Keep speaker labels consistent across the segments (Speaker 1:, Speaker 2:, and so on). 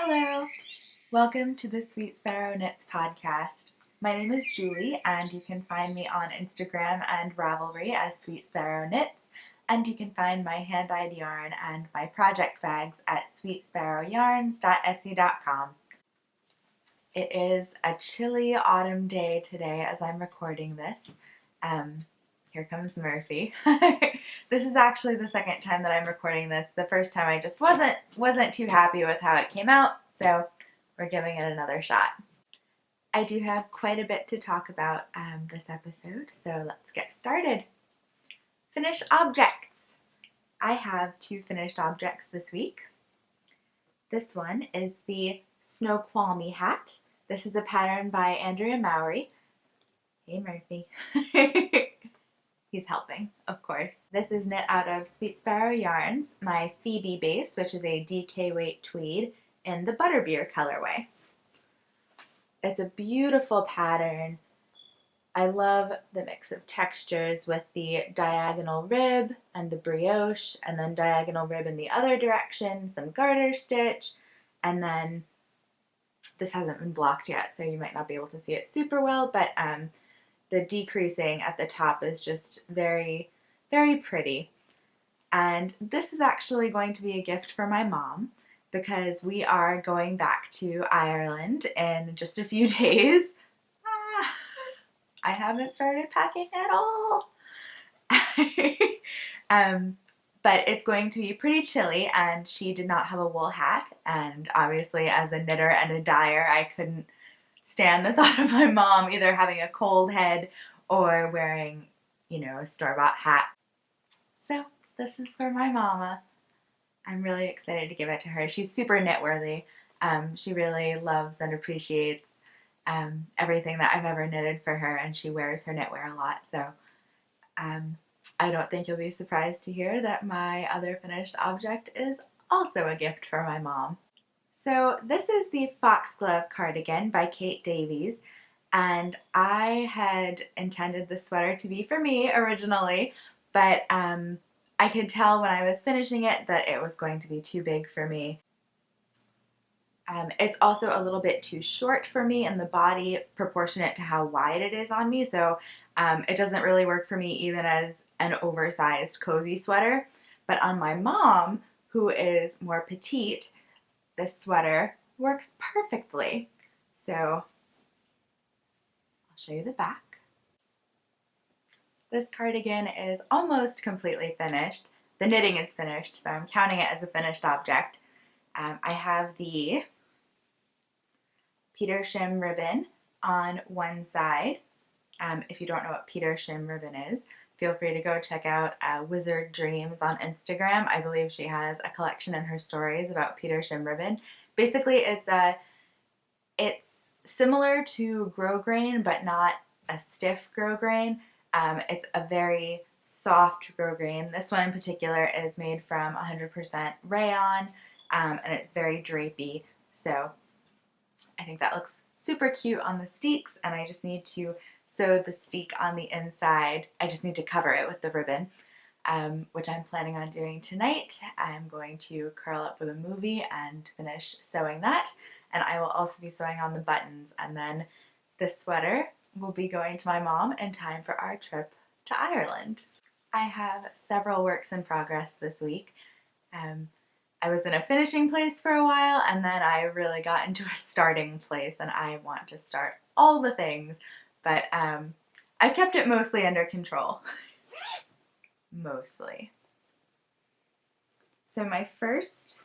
Speaker 1: Hello! Welcome to the Sweet Sparrow Knits podcast. My name is Julie, and you can find me on Instagram and Ravelry as Sweet Sparrow Knits, and you can find my hand-dyed yarn and my project bags at sweetsparrowyarns.etsy.com. It is a chilly autumn day today as I'm recording this. Here comes Murphy. This is actually the second time that I'm recording this. The first time I just wasn't too happy with how it came out, so we're giving it another shot. I do have quite a bit to talk about this episode, so let's get started. Finished objects. I have 2 finished objects this week. This one is the Snoqualmie hat. This is a pattern by Andrea Mowry. Hey Murphy. He's helping, of course. This is knit out of Sweet Sparrow Yarns, my Phoebe base, which is a DK weight tweed in the Butterbeer colorway. It's a beautiful pattern. I love the mix of textures with the diagonal rib and the brioche, and then diagonal rib in the other direction, some garter stitch, and then this hasn't been blocked yet, so you might not be able to see it super well, but the decreasing at the top is just very, very pretty. And this is actually going to be a gift for my mom because we are going back to Ireland in just a few days. I haven't started packing at all. But it's going to be pretty chilly, and she did not have a wool hat, and obviously as a knitter and a dyer I couldn't stand the thought of my mom either having a cold head or wearing, a store-bought hat. So this is for my mama. I'm really excited to give it to her. She's super knit-worthy. She really loves and appreciates everything that I've ever knitted for her, and she wears her knitwear a lot. So I don't think you'll be surprised to hear that my other finished object is also a gift for my mom. So this is the Foxglove Cardigan by Kate Davies, and I had intended the sweater to be for me originally, but I could tell when I was finishing it that it was going to be too big for me. It's also a little bit too short for me in the body, proportionate to how wide it is on me, so it doesn't really work for me even as an oversized cozy sweater. But on my mom, who is more petite, this sweater works perfectly. So I'll show you the back. This cardigan is almost completely finished. The knitting is finished, so I'm counting it as a finished object. I have the Peter Shim ribbon on one side. If you don't know what Peter Shim ribbon is, feel free to go check out Wizard Dreams on Instagram. I believe she has a collection in her stories about Peter Shim ribbon. Basically, it's similar to grosgrain, but not a stiff grosgrain. It's a very soft grosgrain. This one in particular is made from 100% rayon, and it's very drapey. So I think that looks super cute on the steeks, and I just need to sew the steek on the inside. I just need to cover it with the ribbon, which I'm planning on doing tonight. I'm going to curl up with a movie and finish sewing that, and I will also be sewing on the buttons, and then this sweater will be going to my mom in time for our trip to Ireland. I have several works in progress this week. I was in a finishing place for a while, and then I really got into a starting place, and I want to start all the things, but I've kept it mostly under control. Mostly. So my first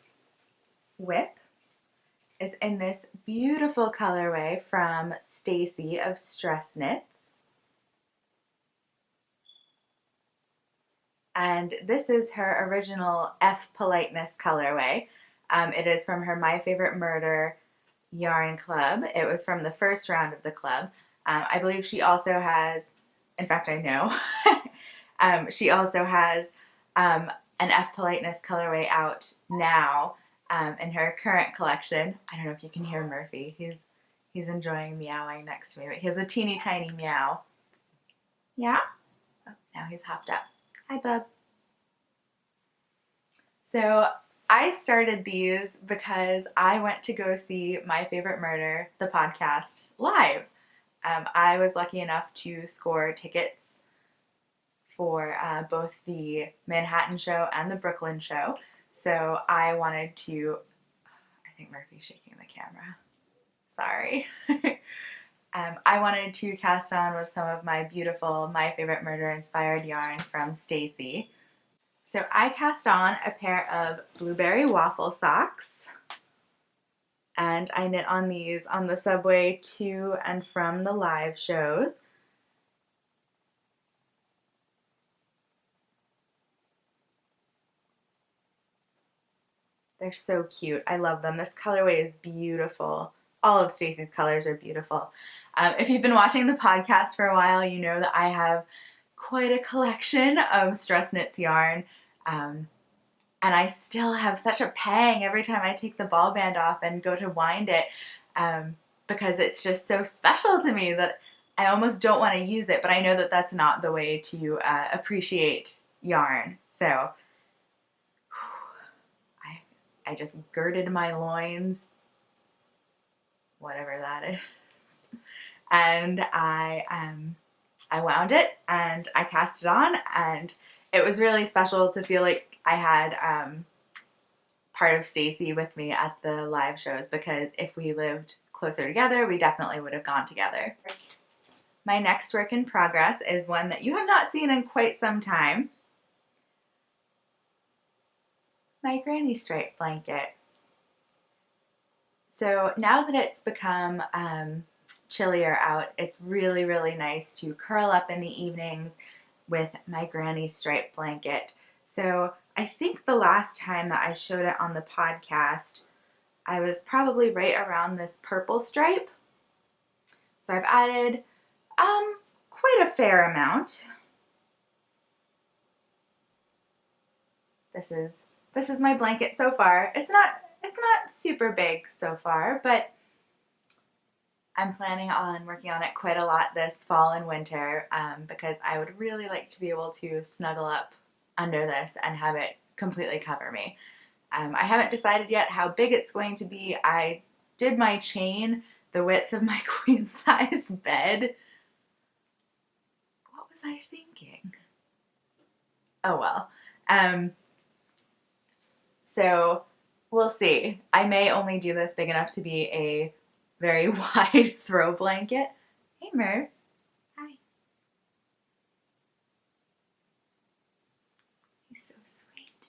Speaker 1: whip is in this beautiful colorway from Stacy of Stress Knits. And this is her original F Politeness colorway. It is from her My Favorite Murder yarn club. It was from the first round of the club. I believe she also has, in fact I know, she also has an F Politeness colorway out now in her current collection. I don't know if you can hear Murphy. He's enjoying meowing next to me, but he has a teeny tiny meow. Yeah? Oh, now he's hopped up. Hi, bub. So I started these because I went to go see My Favorite Murder, the podcast, live. I was lucky enough to score tickets for both the Manhattan show and the Brooklyn show. So I wanted to, I think Murphy's shaking the camera. Sorry. I wanted to cast on with some of my beautiful My Favorite Murder inspired yarn from Stacy. So I cast on a pair of blueberry waffle socks, and I knit on these on the subway to and from the live shows. They're so cute. I love them. This colorway is beautiful. All of Stacy's colors are beautiful. If you've been watching the podcast for a while, you know that I have quite a collection of Stress Knits yarn. And I still have such a pang every time I take the ball band off and go to wind it, because it's just so special to me that I almost don't want to use it, but I know that that's not the way to appreciate yarn. So I just girded my loins, whatever that is, and I wound it and I cast it on, and it was really special to feel like I had part of Stacy with me at the live shows, because if we lived closer together, we definitely would have gone together. My next work in progress is one that you have not seen in quite some time. My granny stripe blanket. So now that it's become chillier out, it's really, really nice to curl up in the evenings with my granny stripe blanket. So I think the last time that I showed it on the podcast, I was probably right around this purple stripe. So I've added quite a fair amount. This is my blanket so far. It's not super big so far, but I'm planning on working on it quite a lot this fall and winter, because I would really like to be able to snuggle up under this and have it completely cover me. I haven't decided yet how big it's going to be. I did my chain the width of my queen size bed. What was I thinking? Oh well. So we'll see. I may only do this big enough to be a very wide throw blanket. Hey Murph. Hi. He's so sweet.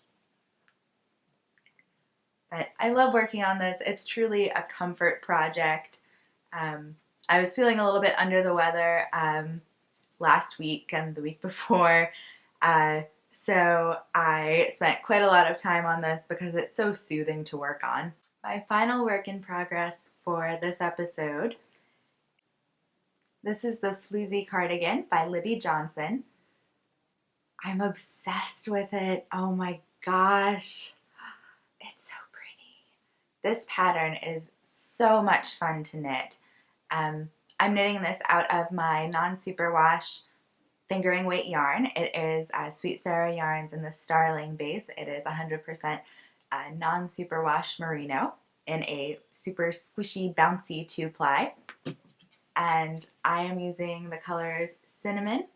Speaker 1: But I love working on this. It's truly a comfort project. I was feeling a little bit under the weather last week and the week before. So I spent quite a lot of time on this because it's so soothing to work on. My final work in progress for this episode. This is the Floozy cardigan by Libby Johnson. I'm obsessed with it. Oh my gosh. It's so pretty. This pattern is so much fun to knit. I'm knitting this out of my non-superwash fingering weight yarn. It is Sweet Sparrow Yarns in the Starling base. It is 100% non-superwash merino in a super squishy, bouncy 2-ply. And I am using the colors Cinnmon,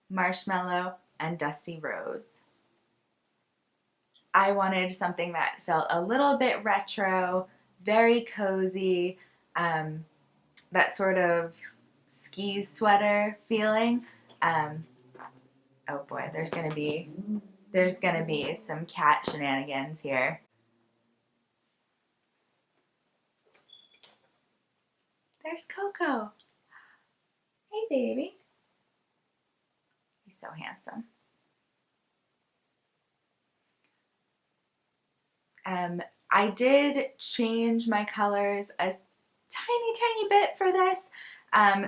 Speaker 1: Marshmallow, and Dusty Rose. I wanted something that felt a little bit retro, very cozy, that sort of ski sweater feeling. Oh boy, there's gonna be some cat shenanigans here. There's Coco. Hey baby. He's so handsome. I did change my colors a tiny bit for this.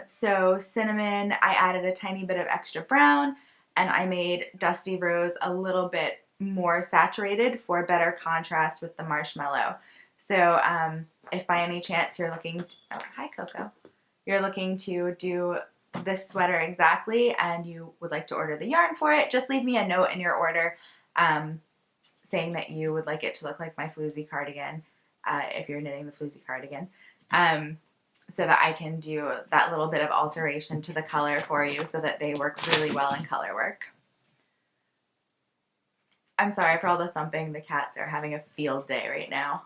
Speaker 1: So Cinnamon, I added a tiny bit of extra brown, and I made Dusty Rose a little bit more saturated for better contrast with the Marshmallow. So if by any chance you're looking to, oh, hi Coco, you're looking to do this sweater exactly and you would like to order the yarn for it, just leave me a note in your order. saying that you would like it to look like my Floozy cardigan, if you're knitting the Floozy cardigan, so that I can do that little bit of alteration to the color for you so that they work really well in color work. I'm sorry for all the thumping. The cats are having a field day right now.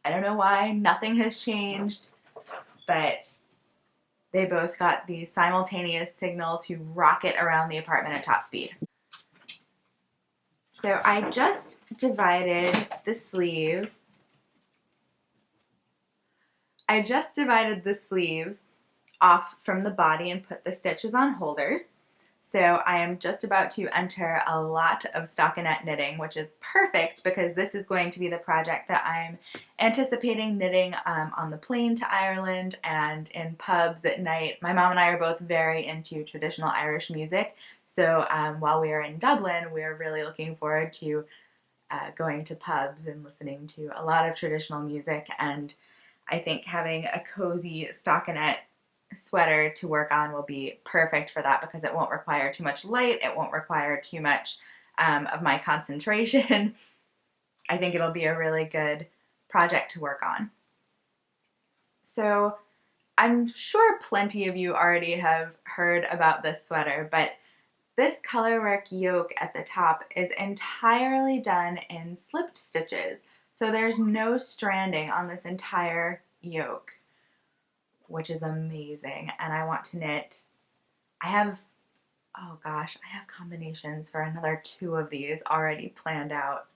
Speaker 1: I don't know why. Nothing has changed, but they both got the simultaneous signal to rocket around the apartment at top speed. So I just divided the sleeves. Off from the body and put the stitches on holders. So I am just about to enter a lot of stockinette knitting, which is perfect because this is going to be the project that I'm anticipating knitting on the plane to Ireland and in pubs at night. My mom and I are both very into traditional Irish music, so while we are in Dublin, we're really looking forward to going to pubs and listening to a lot of traditional music, and I think having a cozy stockinette sweater to work on will be perfect for that because it won't require too much light, it won't require too much of my concentration. I think it'll be a really good project to work on. So I'm sure plenty of you already have heard about this sweater, but this colorwork yoke at the top is entirely done in slipped stitches. So there's no stranding on this entire yoke, which is amazing. And I want to knit, I have combinations for another 2 of these already planned out.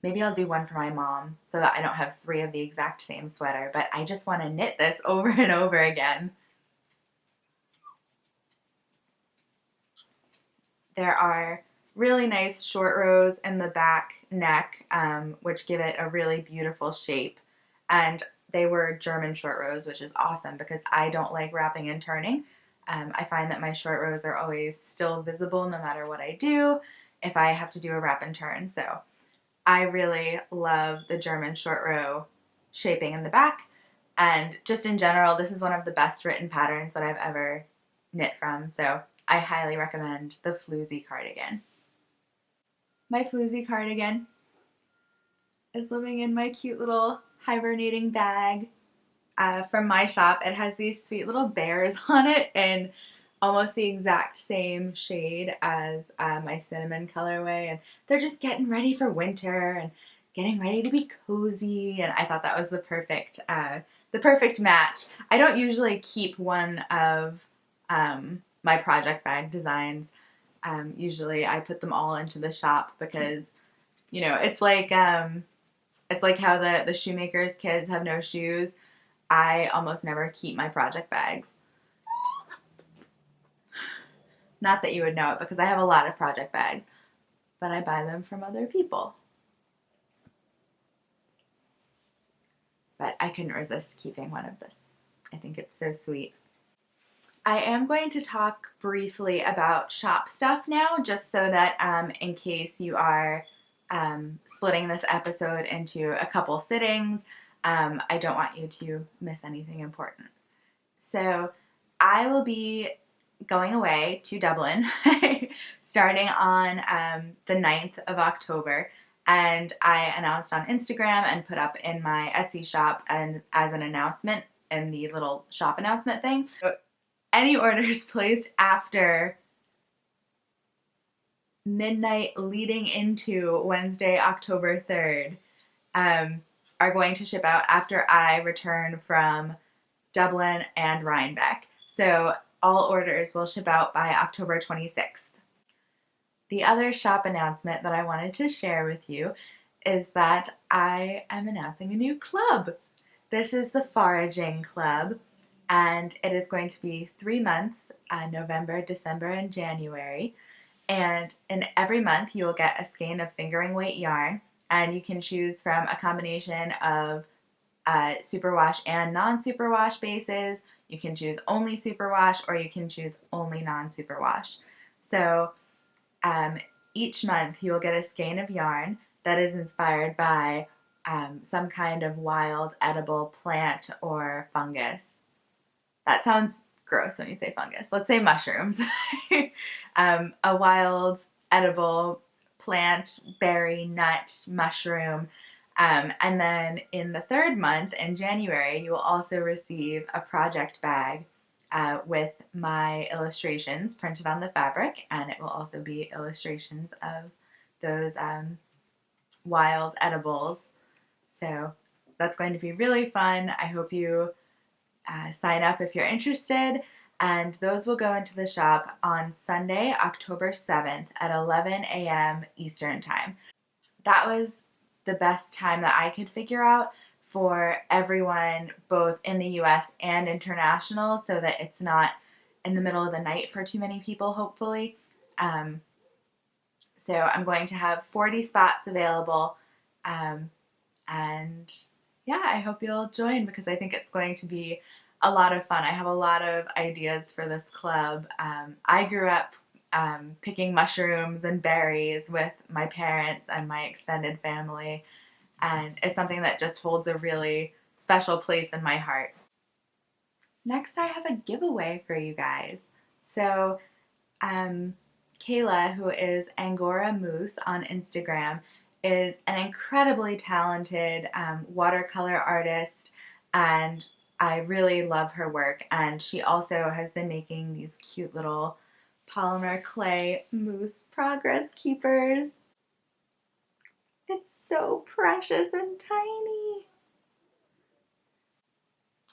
Speaker 1: Maybe I'll do one for my mom so that I don't have 3 of the exact same sweater, but I just want to knit this over and over again. There are really nice short rows in the back neck, which give it a really beautiful shape. And they were German short rows, which is awesome because I don't like wrapping and turning. I find that my short rows are always still visible no matter what I do if I have to do a wrap and turn. So I really love the German short row shaping in the back. And just in general, this is one of the best written patterns that I've ever knit from. So I highly recommend the Floozy cardigan. My Floozy cardigan is living in my cute little hibernating bag from my shop. It has these sweet little bears on it in almost the exact same shade as my cinnamon colorway, and they're just getting ready for winter and getting ready to be cozy, and I thought that was the perfect match. I don't usually keep one of my project bag designs. Usually I put them all into the shop because, you know, it's like how the shoemakers kids have no shoes. I almost never keep my project bags. Not that you would know it because I have a lot of project bags, but I buy them from other people. But I couldn't resist keeping one of this. I think it's so sweet. I am going to talk briefly about shop stuff now, just so that in case you are splitting this episode into a couple sittings, I don't want you to miss anything important. So I will be going away to Dublin starting on the 9th of October. And I announced on Instagram and put up in my Etsy shop and as an announcement in the little shop announcement thing. So any orders placed after midnight leading into Wednesday, October 3rd are going to ship out after I return from Dublin and Rhinebeck. So all orders will ship out by October 26th. The other shop announcement that I wanted to share with you is that I am announcing a new club. This is the Foraging Club, and it is going to be 3 months, November, December, and January. And in every month you will get a skein of fingering weight yarn, and you can choose from a combination of superwash and non-superwash bases. You can choose only superwash or you can choose only non-superwash. So each month you'll get a skein of yarn that is inspired by some kind of wild edible plant or fungus. That sounds gross when you say fungus. Let's say mushrooms. A wild edible plant, berry, nut, mushroom. And then in the third month, in January, you will also receive a project bag with my illustrations printed on the fabric, and it will also be illustrations of those wild edibles. So that's going to be really fun. I hope you sign up if you're interested, and those will go into the shop on Sunday, October 7th at 11 a.m. Eastern Time. That was the best time that I could figure out for everyone, both in the US and international, so that it's not in the middle of the night for too many people, hopefully. So I'm going to have 40 spots available, and yeah, I hope you'll join because I think it's going to be a lot of fun. I have a lot of ideas for this club. I grew up picking mushrooms and berries with my parents and my extended family, and it's something that just holds a really special place in my heart. Next, I have a giveaway for you guys. So, Kayla, who is Angora Moose on Instagram, is an incredibly talented watercolor artist, and I really love her work. And she also has been making these cute little polymer clay moose progress keepers. It's so precious and tiny.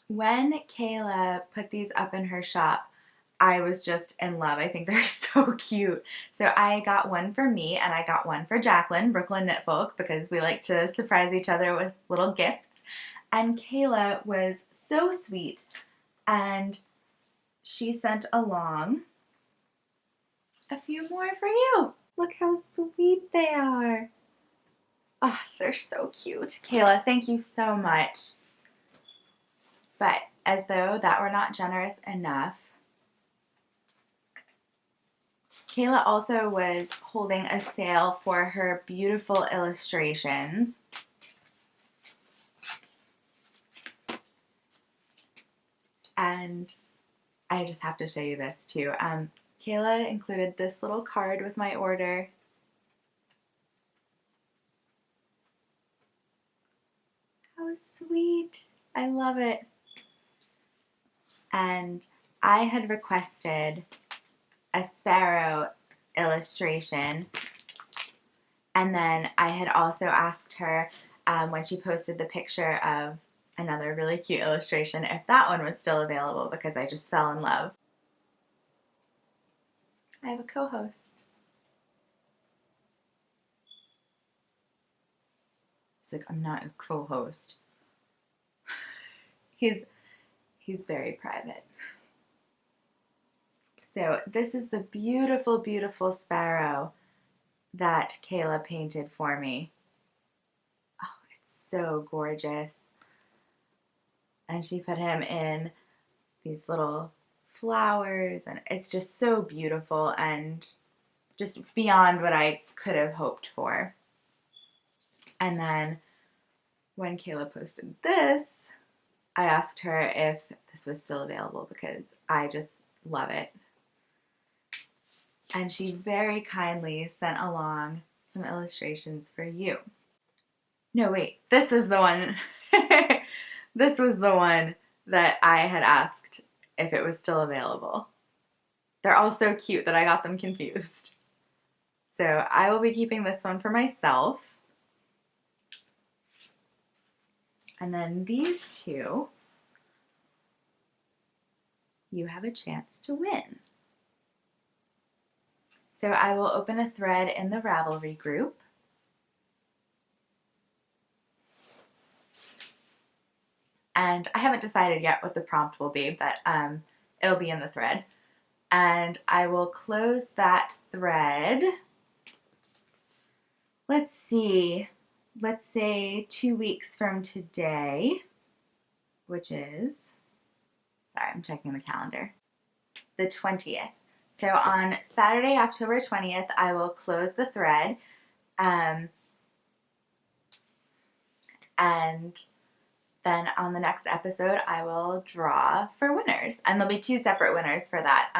Speaker 1: When Kayla put these up in her shop, I was just in love. I think they're so cute. So I got one for me, and I got one for Jacqueline, Brooklyn Knit Folk, because we like to surprise each other with little gifts. And Kayla was so sweet, and she sent along a few more for you. Look how sweet they are. Oh, they're so cute. Kayla, thank you so much. But as though that were not generous enough, Kayla also was holding a sale for her beautiful illustrations. And I just have to show you this too. Kayla included this little card with my order. How sweet. I love it. And I had requested a sparrow illustration, and then I had also asked her when she posted the picture of another really cute illustration if that one was still available, because I just fell in love. I have a co-host. He's like, I'm not a co-host. He's very private. So this is the beautiful, beautiful sparrow that Kayla painted for me. Oh, it's so gorgeous. And she put him in these little flowers, and it's just so beautiful and just beyond what I could have hoped for. And then when Kayla posted this, I asked her if this was still available because I just love it. And she very kindly sent along some illustrations for you. No, wait, this was the one. This was the one that I had asked if it was still available. They're all so cute that I got them confused. So I will be keeping this one for myself. And then these two, you have a chance to win. So I will open a thread in the Ravelry group. And I haven't decided yet what the prompt will be, but it'll be in the thread. And I will close that thread. Let's see. Let's say 2 weeks from today, which is, sorry, I'm checking the calendar, the 20th. So on Saturday, October 20th, I will close the thread, and then on the next episode, I will draw for winners. And there'll be 2 separate winners for that.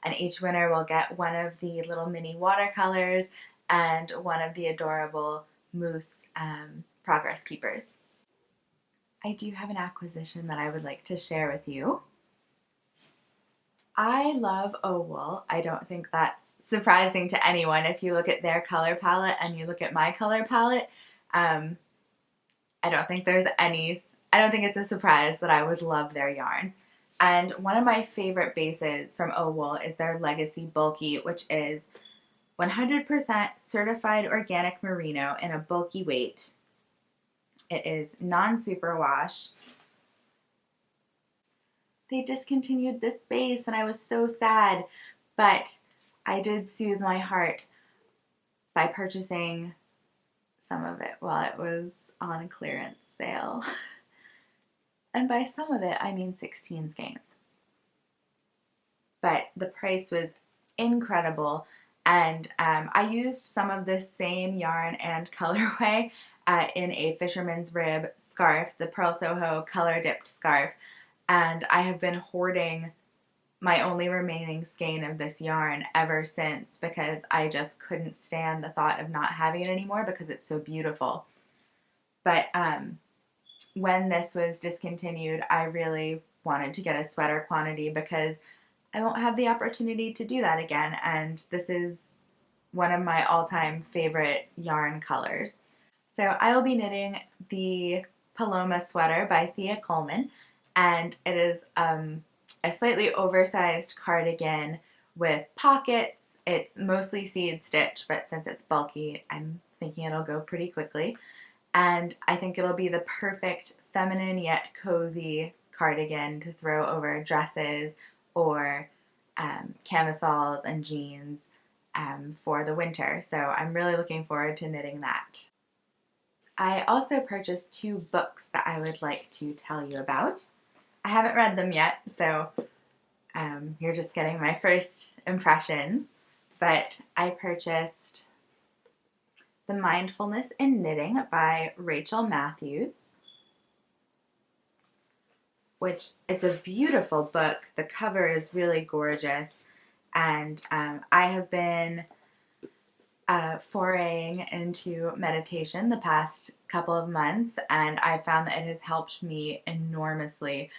Speaker 1: And each winner will get one of the little mini watercolors and one of the adorable moose progress keepers. I do have an acquisition that I would like to share with you. I love wool. I don't think that's surprising to anyone if you look at their color palette and you look at my color palette. I don't think it's a surprise that I would love their yarn. And one of my favorite bases from wool is their Legacy Bulky, which is 100% certified organic merino in a bulky weight. It is non-superwash. They discontinued this base and I was so sad, but I did soothe my heart by purchasing some of it while it was on a clearance sale. And by some of it, I mean 16 skeins. But the price was incredible, and I used some of this same yarn and colorway in a fisherman's rib scarf, the Pearl Soho color dipped scarf, and I have been hoarding my only remaining skein of this yarn ever since because I just couldn't stand the thought of not having it anymore because it's so beautiful. But when this was discontinued, I really wanted to get a sweater quantity because I won't have the opportunity to do that again, and this is one of my all-time favorite yarn colors. So I will be knitting the Paloma sweater by Thea Coleman, and it is a slightly oversized cardigan with pockets. It's mostly seed stitch, but since it's bulky, I'm thinking it'll go pretty quickly. And I think it'll be the perfect feminine yet cozy cardigan to throw over dresses or camisoles and jeans for the winter. So I'm really looking forward to knitting that. I also purchased 2 books that I would like to tell you about. I haven't read them yet, so you're just getting my first impressions. But I purchased The Mindfulness in Knitting by Rachel Matthews, which it's a beautiful book. The cover is really gorgeous, and I have been foraying into meditation the past couple of months, and I found that it has helped me enormously.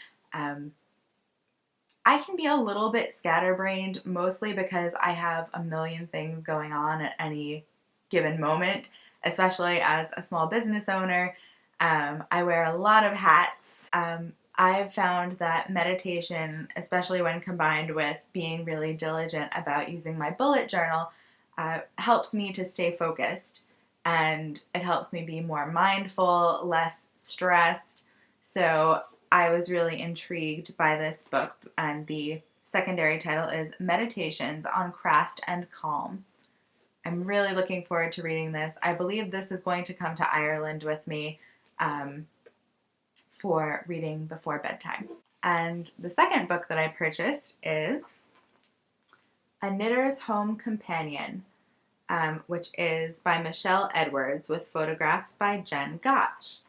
Speaker 1: I can be a little bit scatterbrained, mostly because I have a million things going on at any given moment, especially as a small business owner. I wear a lot of hats. I've found that meditation, especially when combined with being really diligent about using my bullet journal, helps me to stay focused, and it helps me be more mindful, less stressed. So I was really intrigued by this book, and the secondary title is Meditations on Craft and Calm. I'm really looking forward to reading this. I believe this is going to come to Ireland with me for reading before bedtime. And the second book that I purchased is A Knitter's Home Companion, which is by Michelle Edwards with photographs by Jen Gotch.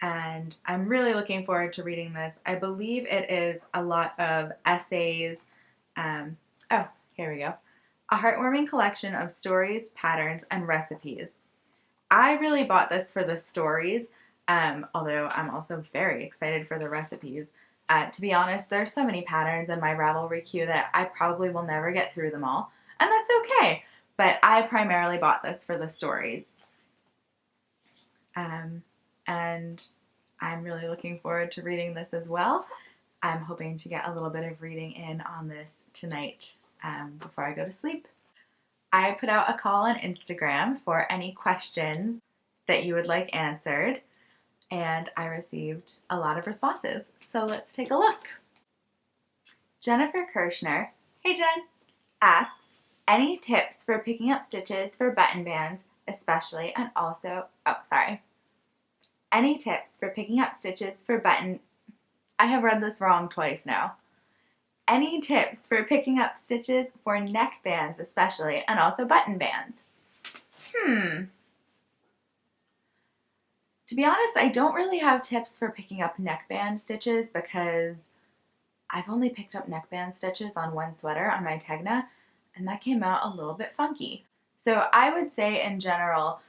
Speaker 1: And I'm really looking forward to reading this. I believe it is a lot of essays. Here we go. A heartwarming collection of stories, patterns, and recipes. I really bought this for the stories, although I'm also very excited for the recipes. To be honest, there's so many patterns in my Ravelry queue that I probably will never get through them all, and that's okay. But I primarily bought this for the stories. And I'm really looking forward to reading this as well. I'm hoping to get a little bit of reading in on this tonight before I go to sleep. I put out a call on Instagram for any questions that you would like answered, and I received a lot of responses. So let's take a look. Jennifer Kirschner, hey Jen, asks, any tips for picking up stitches for button bands, especially, and also, any tips for picking up stitches for I have read this wrong twice now. Any tips for picking up stitches for neck bands especially, and also button bands? To be honest, I don't really have tips for picking up neckband stitches because I've only picked up neckband stitches on one sweater on my Tegna, and that came out a little bit funky. So I would say in general,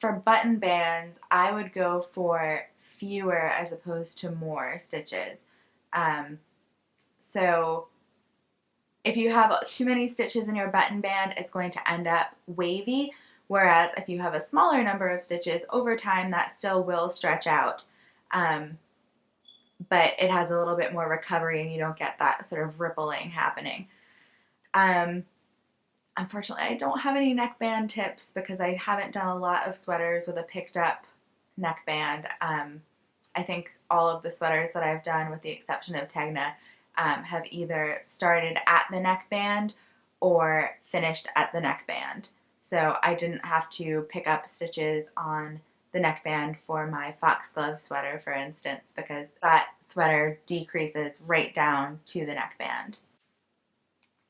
Speaker 1: for button bands, I would go for fewer as opposed to more stitches. So if you have too many stitches in your button band, it's going to end up wavy, whereas if you have a smaller number of stitches, over time that still will stretch out. But it has a little bit more recovery and you don't get that sort of rippling happening. Unfortunately, I don't have any neckband tips because I haven't done a lot of sweaters with a picked up neckband. I think all of the sweaters that I've done, with the exception of Tegna, have either started at the neckband or finished at the neckband. So I didn't have to pick up stitches on the neckband for my Foxglove sweater, for instance, because that sweater decreases right down to the neckband.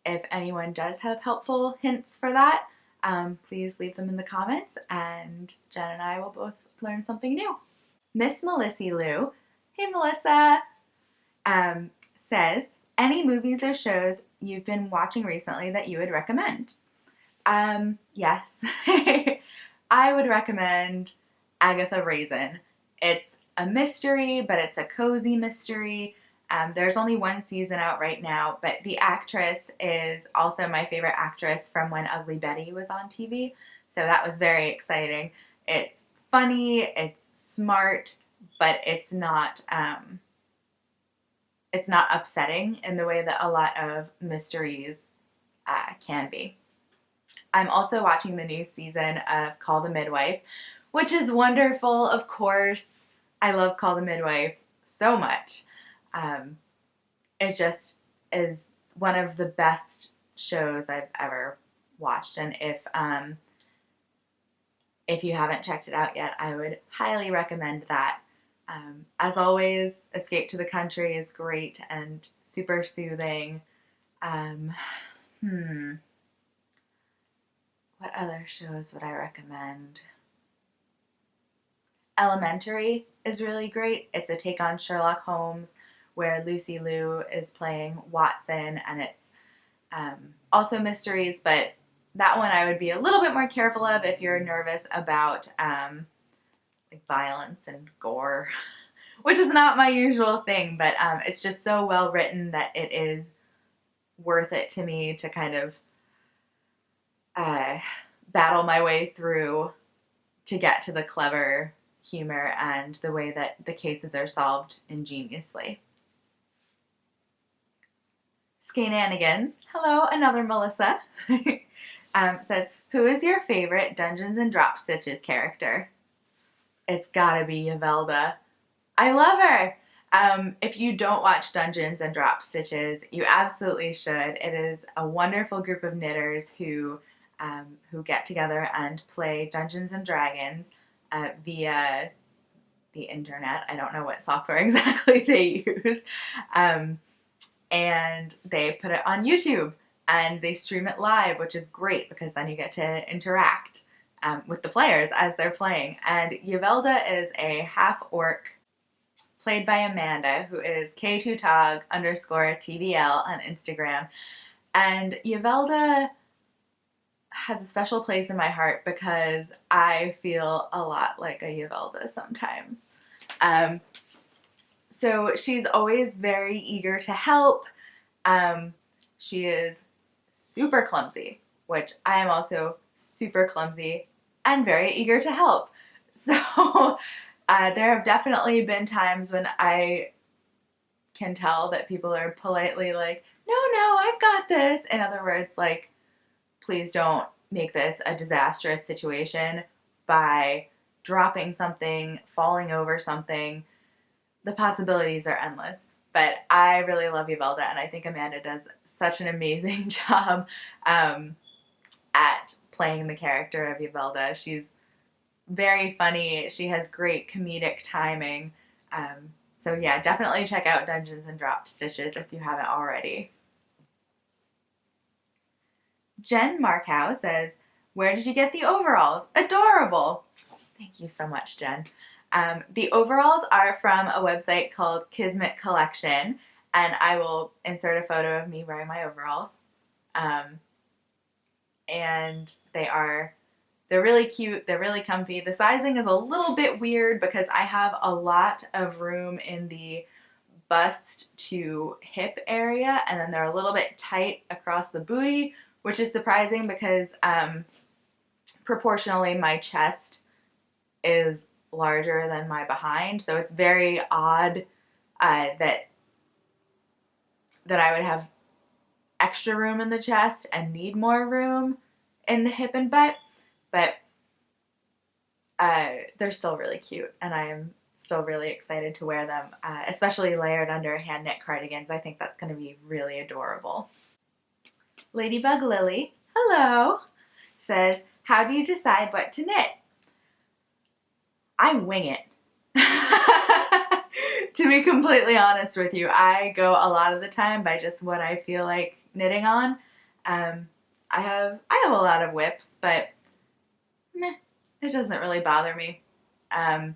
Speaker 1: If anyone does have helpful hints for that, please leave them in the comments, and Jen and I will both learn something new. Miss Melissy Lou, hey Melissa, says, any movies or shows you've been watching recently that you would recommend? Yes. I would recommend Agatha Raisin. It's a mystery, but it's a cozy mystery. There's only one season out right now, but the actress is also my favorite actress from when Ugly Betty was on TV, so that was very exciting. It's funny, it's smart, but it's not upsetting in the way that a lot of mysteries can be. I'm also watching the new season of Call the Midwife, which is wonderful, of course. I love Call the Midwife so much. It just is one of the best shows I've ever watched, and if you haven't checked it out yet, I would highly recommend that. As always, Escape to the Country is great and super soothing. What other shows would I recommend? Elementary is really great. It's a take on Sherlock Holmes, where Lucy Liu is playing Watson, and it's also mysteries, but that one I would be a little bit more careful of if you're nervous about like violence and gore, which is not my usual thing, but it's just so well written that it is worth it to me to kind of battle my way through to get to the clever humor and the way that the cases are solved ingeniously. Skeins, hello, another Melissa, says, who is your favorite Dungeons and Drop Stitches character? It's gotta be Yvelda. I love her! If you don't watch Dungeons and Drop Stitches, you absolutely should. It is a wonderful group of knitters who get together and play Dungeons and Dragons via the internet. I don't know what software exactly they use. And they put it on YouTube and they stream it live, which is great because then you get to interact with the players as they're playing. And Yvelda is a half-orc played by Amanda, who is K2Tog_TBL on Instagram. And Yvelda has a special place in my heart because I feel a lot like a Yvelda sometimes. So she's always very eager to help. She is super clumsy, which I am also super clumsy and very eager to help. So there have definitely been times when I can tell that people are politely like, no, I've got this. In other words, like, please don't make this a disastrous situation by dropping something, falling over something. The possibilities are endless. But I really love Yvelda, and I think Amanda does such an amazing job at playing the character of Yvelda. She's very funny. She has great comedic timing. So yeah, definitely check out Dungeons and Drop Stitches if you haven't already. Jen Markow says, where did you get the overalls? Adorable! Thank you so much, Jen. The overalls are from a website called Kismet Collection, and I will insert a photo of me wearing my overalls. And they're really cute, they're really comfy. The sizing is a little bit weird because I have a lot of room in the bust to hip area, and then they're a little bit tight across the booty, which is surprising because proportionally my chest is larger than my behind, so it's very odd that I would have extra room in the chest and need more room in the hip and butt, but they're still really cute, and I am still really excited to wear them, especially layered under hand knit cardigans. I think that's going to be really adorable. Ladybug Lily, hello, says, how do you decide what to knit? I wing it. To be completely honest with you, I go a lot of the time by just what I feel like knitting on. I have a lot of whips, but meh, it doesn't really bother me. And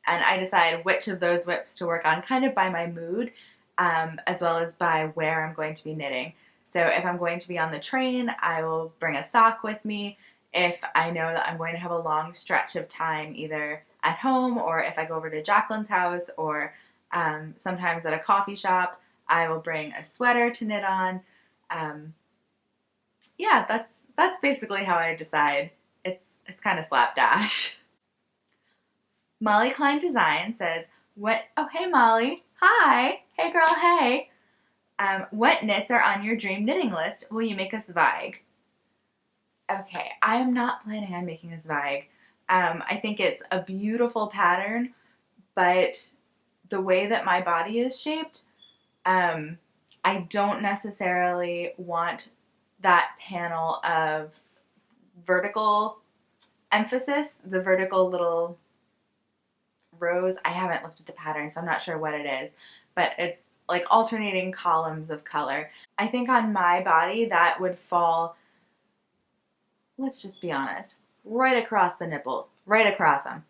Speaker 1: I decide which of those whips to work on kind of by my mood, as well as by where I'm going to be knitting. So if I'm going to be on the train, I will bring a sock with me. If I know that I'm going to have a long stretch of time either at home, or if I go over to Jacqueline's house, or sometimes at a coffee shop, I will bring a sweater to knit on. Yeah, that's basically how I decide. It's kind of slapdash. Molly Klein Design says, "What? Oh, hey Molly, hi, hey girl, hey. What knits are on your dream knitting list? Will you make a Zweig?" Okay, I am not planning on making a Zweig. I think it's a beautiful pattern, but the way that my body is shaped, I don't necessarily want that panel of vertical emphasis, the vertical little rows. I haven't looked at the pattern, so I'm not sure what it is, but it's like alternating columns of color. I think on my body that would fall, let's just be honest, right across the nipples, right across them.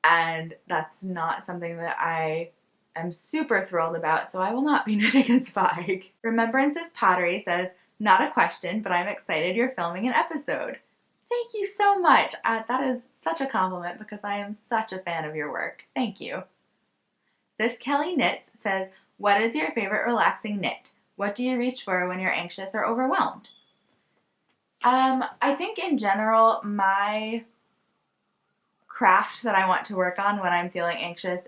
Speaker 1: And that's not something that I am super thrilled about, so I will not be knitting a Zweig. Remembrance's Pottery says, not a question, but I'm excited you're filming an episode. Thank you so much. That is such a compliment because I am such a fan of your work. Thank you. This Kelly Knits says, what is your favorite relaxing knit? What do you reach for when you're anxious or overwhelmed? I think in general, my craft that I want to work on when I'm feeling anxious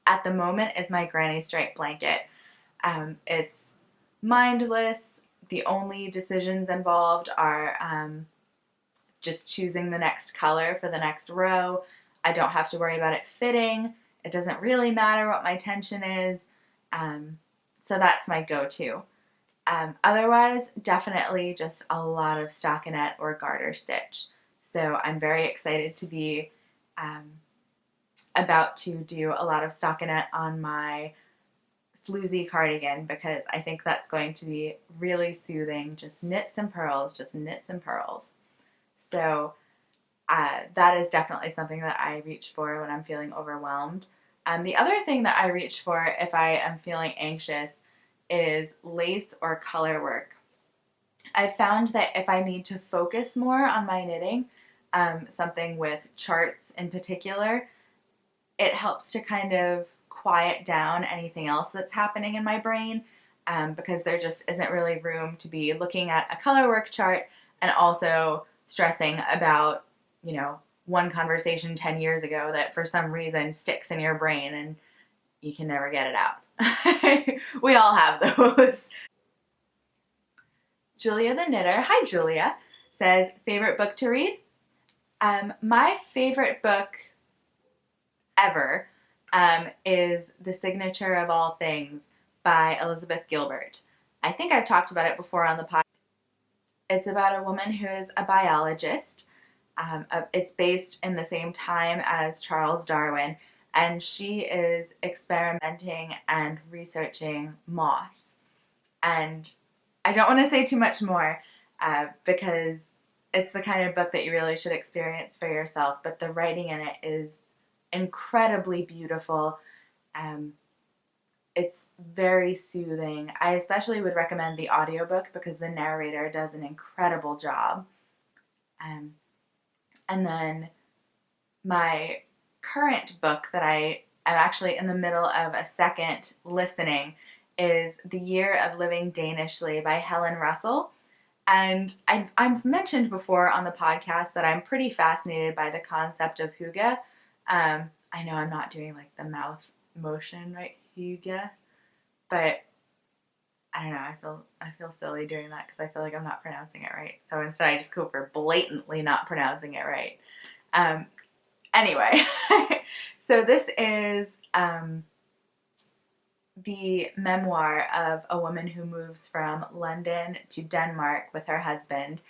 Speaker 1: at the moment is my granny stripe blanket. It's mindless. The only decisions involved are just choosing the next color for the next row. I don't have to worry about it fitting. It doesn't really matter what my tension is. So that's my go-to. Otherwise, definitely just a lot of stockinette or garter stitch. So I'm very excited to be about to do a lot of stockinette on my Floozy cardigan because I think that's going to be really soothing. Just knits and pearls, just knits and pearls. So that is definitely something that I reach for when I'm feeling overwhelmed. The other thing that I reach for if I am feeling anxious is lace or color work. I've found that if I need to focus more on my knitting, something with charts in particular, it helps to kind of quiet down anything else that's happening in my brain because there just isn't really room to be looking at a color work chart and also stressing about, you know, one conversation 10 years ago that for some reason sticks in your brain and you can never get it out. We all have those. Julia the Knitter, hi Julia, says, favorite book to read? My favorite book ever is The Signature of All Things by Elizabeth Gilbert. I think I've talked about it before on the podcast. It's about a woman who is a biologist. It's based in the same time as Charles Darwin, and she is experimenting and researching moss. And I don't want to say too much more because it's the kind of book that you really should experience for yourself, but the writing in it is incredibly beautiful. It's very soothing. I especially would recommend the audiobook because the narrator does an incredible job. And then my current book that I am actually in the middle of a second listening is The Year of Living Danishly by Helen Russell. And I've mentioned before on the podcast that I'm pretty fascinated by the concept of hygge. I know I'm not doing like the mouth motion, right? Hygge. But I don't know, I feel silly doing that because I feel like I'm not pronouncing it right. So instead I just go for blatantly not pronouncing it right. Anyway, so this is the memoir of a woman who moves from London to Denmark with her husband,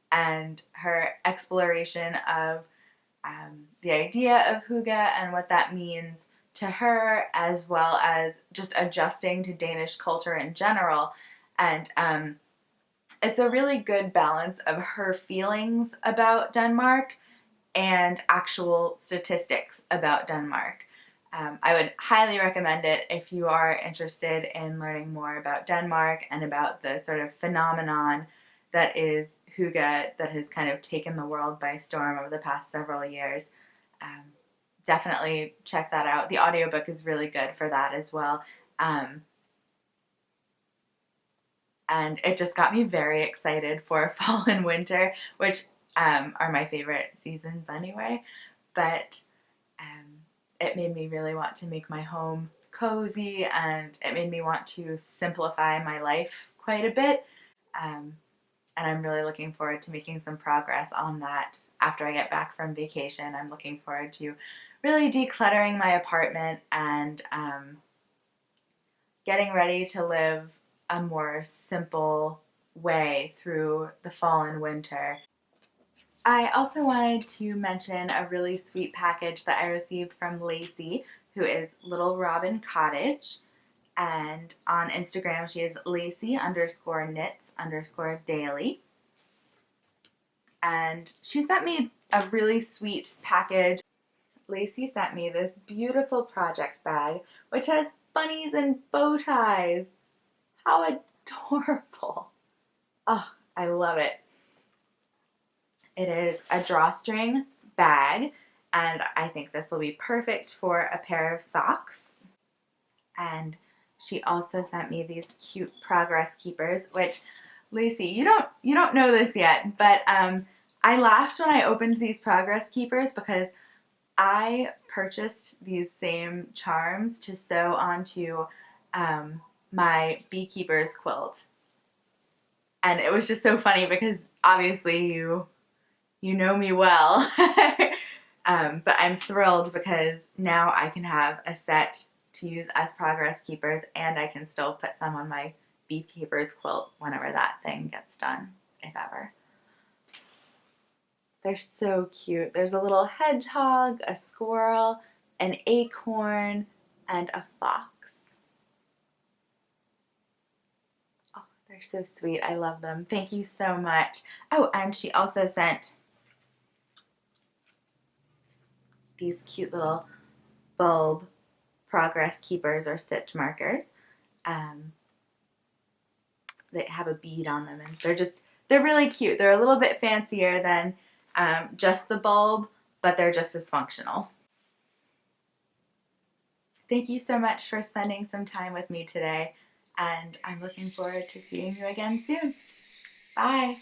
Speaker 1: and her exploration of the idea of hygge and what that means to her, as well as just adjusting to Danish culture in general. And it's a really good balance of her feelings about Denmark and actual statistics about Denmark. I would highly recommend it if you are interested in learning more about Denmark and about the sort of phenomenon that is hygge that has kind of taken the world by storm over the past several years. Definitely check that out. The audiobook is really good for that as well. And it just got me very excited for fall and winter, which are my favorite seasons anyway. But it made me really want to make my home cozy, and it made me want to simplify my life quite a bit. And I'm really looking forward to making some progress on that after I get back from vacation. I'm looking forward to really decluttering my apartment and getting ready to live a more simple way through the fall and winter. I also wanted to mention a really sweet package that I received from Lacey, who is Little Robin Cottage. And on Instagram, she is Lacey_knits_daily. And she sent me a really sweet package. Lacey sent me this beautiful project bag, which has bunnies and bow ties. How adorable. Oh, I love it. It is a drawstring bag, and I think this will be perfect for a pair of socks. And she also sent me these cute progress keepers, which, Lacey, you don't know this yet, but I laughed when I opened these progress keepers because I purchased these same charms to sew onto my beekeeper's quilt. And it was just so funny because obviously you know me well. But I'm thrilled because now I can have a set to use as progress keepers, and I can still put some on my beekeeper's quilt whenever that thing gets done, if ever. They're so cute. There's a little hedgehog, a squirrel, an acorn, and a fox. Oh, they're so sweet. I love them. Thank you so much. Oh, and she also sent these cute little bulb progress keepers or stitch markers. They have a bead on them, and they're really cute. They're a little bit fancier than just the bulb, but they're just as functional. Thank you so much for spending some time with me today, and I'm looking forward to seeing you again soon. Bye!